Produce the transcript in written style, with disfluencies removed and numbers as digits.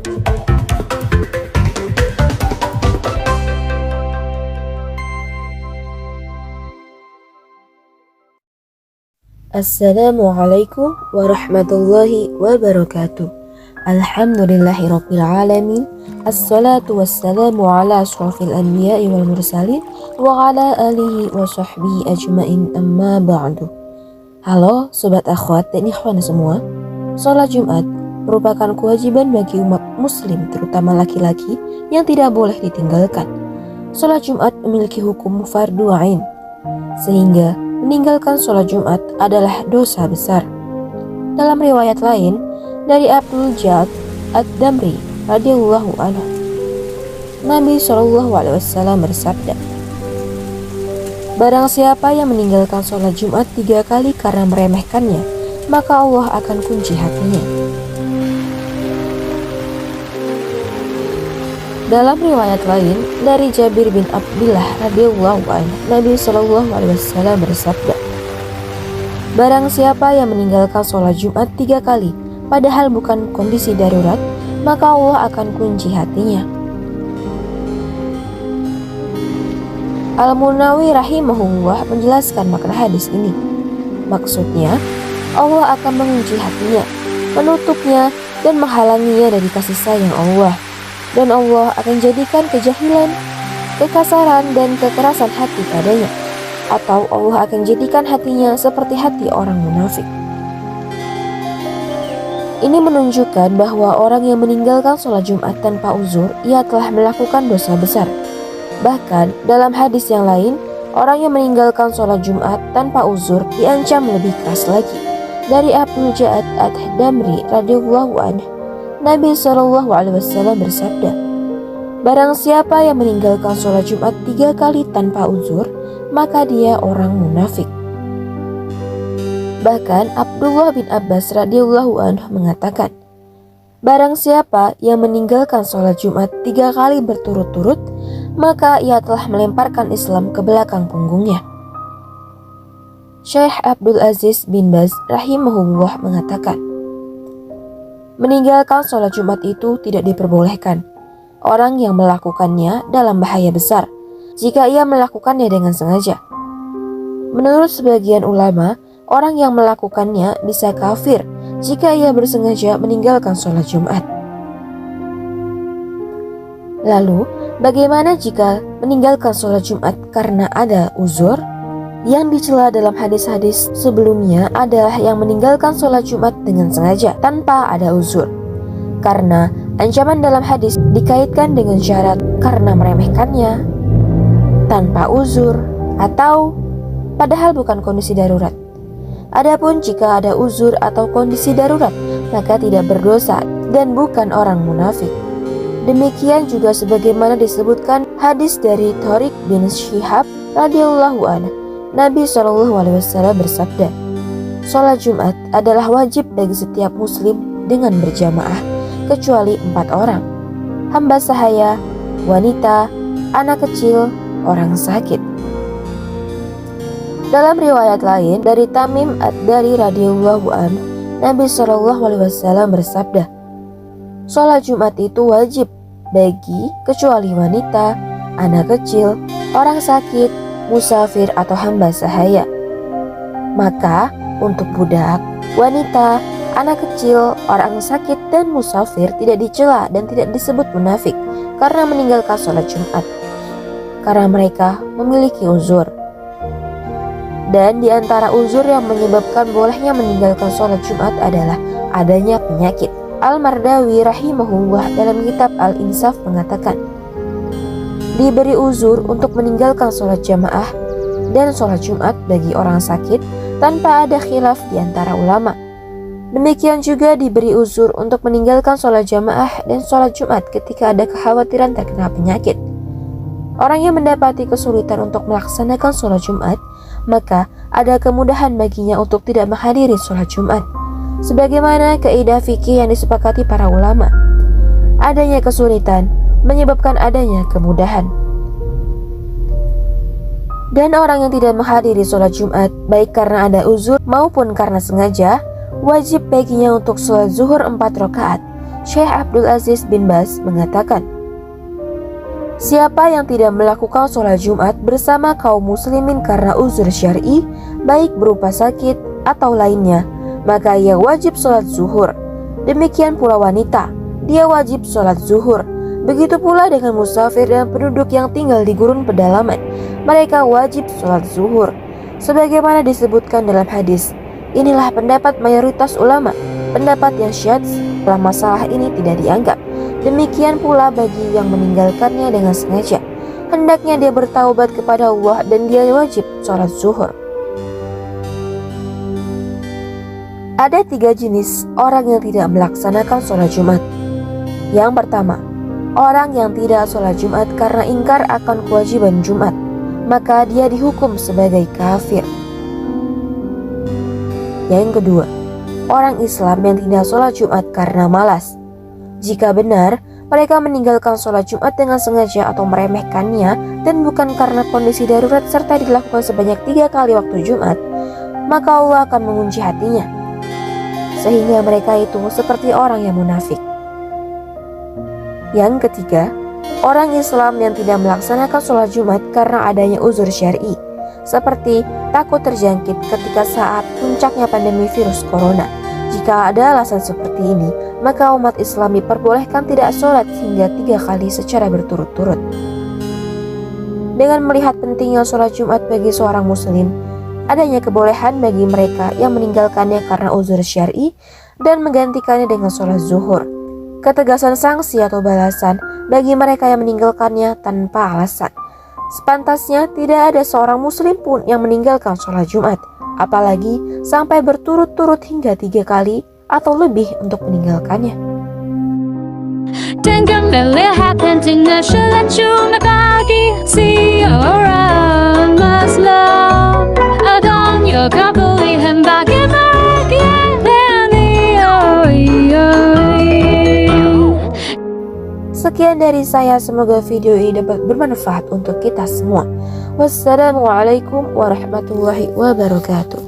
Assalamualaikum warahmatullahi wabarakatuh. Alhamdulillahirabbil alamin. Assalatu wassalamu ala asyrafil anbiya'i wal mursalin wa ala alihi wa sahbihi ajmain, amma ba'du. Halo sobat akhwat dan ikhwan semua. Salat Jumat merupakan kewajiban bagi umat muslim, terutama laki-laki, yang tidak boleh ditinggalkan. Salat Jumat memiliki hukum fardu ain, sehingga meninggalkan sholat Jumat adalah dosa besar. Dalam riwayat lain dari Abdul Jad Ad-Damri radhiyallahu anhu, Nabi SAW bersabda, "Barang siapa yang meninggalkan sholat Jumat 3 kali karena meremehkannya, maka Allah akan kunci hatinya." Dalam riwayat lain dari Jabir bin Abdullah radhiyallahu anhu, Nabi SAW bersabda, "Barang siapa yang meninggalkan sholat Jumat 3 kali, padahal bukan kondisi darurat, maka Allah akan kunci hatinya." Al-Munawi rahimahullah menjelaskan makna hadis ini. Maksudnya, Allah akan mengunci hatinya, menutupnya, dan menghalanginya dari kasih sayang Allah. Dan Allah akan jadikan kejahilan, kekasaran, dan kekerasan hati padanya. Atau Allah akan jadikan hatinya seperti hati orang munafik. Ini menunjukkan bahwa orang yang meninggalkan sholat Jumat tanpa uzur, ia telah melakukan dosa besar. Bahkan dalam hadis yang lain, orang yang meninggalkan sholat Jumat tanpa uzur diancam lebih keras lagi. Dari Abdul Jad Ad-Damri radhiyallahu anhu, Nabi SAW bersabda, "Barang siapa yang meninggalkan sholat Jumat 3 kali tanpa uzur, maka dia orang munafik." Bahkan Abdullah bin Abbas radhiyallahu anhu mengatakan, "Barang siapa yang meninggalkan sholat Jumat 3 kali berturut-turut, maka ia telah melemparkan Islam ke belakang punggungnya." Syekh Abdul Aziz bin Baz rahimahullah mengatakan, meninggalkan sholat Jumat itu tidak diperbolehkan. Orang yang melakukannya dalam bahaya besar jika ia melakukannya dengan sengaja. Menurut sebagian ulama, orang yang melakukannya bisa kafir jika ia bersengaja meninggalkan sholat Jumat. Lalu, bagaimana jika meninggalkan sholat Jumat karena ada uzur? Yang dicela dalam hadis-hadis sebelumnya adalah yang meninggalkan sholat Jumat dengan sengaja tanpa ada uzur. Karena ancaman dalam hadis dikaitkan dengan syarat karena meremehkannya, tanpa uzur, atau padahal bukan kondisi darurat. Adapun jika ada uzur atau kondisi darurat, maka tidak berdosa dan bukan orang munafik. Demikian juga sebagaimana disebutkan hadis dari Thariq bin Syihab radhiyallahu anhu, Nabi SAW bersabda, "Sholat Jumat adalah wajib bagi setiap muslim dengan berjamaah, kecuali 4 orang, hamba sahaya, wanita, anak kecil, orang sakit." Dalam riwayat lain dari Tamim Ad-Dari radhiyallahu anhu, Nabi SAW bersabda, "Sholat Jumat itu wajib bagi kecuali wanita, anak kecil, orang sakit, musafir atau hamba sahaya." Maka untuk budak, wanita, anak kecil, orang sakit, dan musafir tidak dicela dan tidak disebut munafik karena meninggalkan sholat Jumat, karena mereka memiliki uzur. Dan di antara uzur yang menyebabkan bolehnya meninggalkan sholat Jumat adalah adanya penyakit. Al-Mardawi rahimahullah dalam kitab Al-Insaf mengatakan, diberi uzur untuk meninggalkan sholat jamaah dan sholat Jumat bagi orang sakit tanpa ada khilaf di antara ulama. Demikian juga diberi uzur untuk meninggalkan sholat jamaah dan sholat Jumat ketika ada kekhawatiran terkena penyakit. Orang yang mendapati kesulitan untuk melaksanakan sholat Jumat, maka ada kemudahan baginya untuk tidak menghadiri sholat Jumat, sebagaimana kaidah fikih yang disepakati para ulama. Adanya kesulitan menyebabkan adanya kemudahan. Dan orang yang tidak menghadiri sholat Jumat, baik karena ada uzur maupun karena sengaja, wajib baginya untuk sholat zuhur 4 rakaat, Syekh Abdul Aziz bin Baz mengatakan, siapa yang tidak melakukan sholat Jumat bersama kaum muslimin karena uzur syar'i, baik berupa sakit atau lainnya, maka ia wajib sholat zuhur. Demikian pula wanita, dia wajib sholat zuhur. Begitu pula dengan musafir dan penduduk yang tinggal di gurun pedalaman, mereka wajib sholat zuhur. Sebagaimana disebutkan dalam hadis, inilah pendapat mayoritas ulama. Pendapat yang syadz dalam masalah ini tidak dianggap. Demikian pula bagi yang meninggalkannya dengan sengaja. Hendaknya dia bertaubat kepada Allah dan dia wajib sholat zuhur. Ada 3 jenis orang yang tidak melaksanakan sholat Jumat. Yang pertama, orang yang tidak sholat Jumat karena ingkar akan kewajiban Jumat, maka dia dihukum sebagai kafir. Yang kedua, orang Islam yang tidak sholat Jumat karena malas. Jika benar, mereka meninggalkan sholat Jumat dengan sengaja atau meremehkannya dan bukan karena kondisi darurat serta dilakukan sebanyak 3 kali waktu Jumat, maka Allah akan mengunci hatinya, sehingga mereka itu seperti orang yang munafik. Yang ketiga, orang Islam yang tidak melaksanakan sholat Jumat karena adanya uzur syar'i, seperti takut terjangkit ketika saat puncaknya pandemi virus corona. Jika ada alasan seperti ini, maka umat Islam diperbolehkan tidak sholat hingga 3 kali secara berturut-turut. Dengan melihat pentingnya sholat Jumat bagi seorang muslim, adanya kebolehan bagi mereka yang meninggalkannya karena uzur syar'i dan menggantikannya dengan sholat zuhur. Ketegasan sanksi atau balasan bagi mereka yang meninggalkannya tanpa alasan. Sepantasnya tidak ada seorang muslim pun yang meninggalkan sholat Jumat, apalagi sampai berturut-turut hingga 3 kali atau lebih untuk meninggalkannya. Dan melihat pentingnya sholat Jumat bagi seorang Muslim, adanya kebolehan bagi mereka yang Sekian dari saya, semoga video ini dapat bermanfaat untuk kita semua. Wassalamualaikum warahmatullahi wabarakatuh.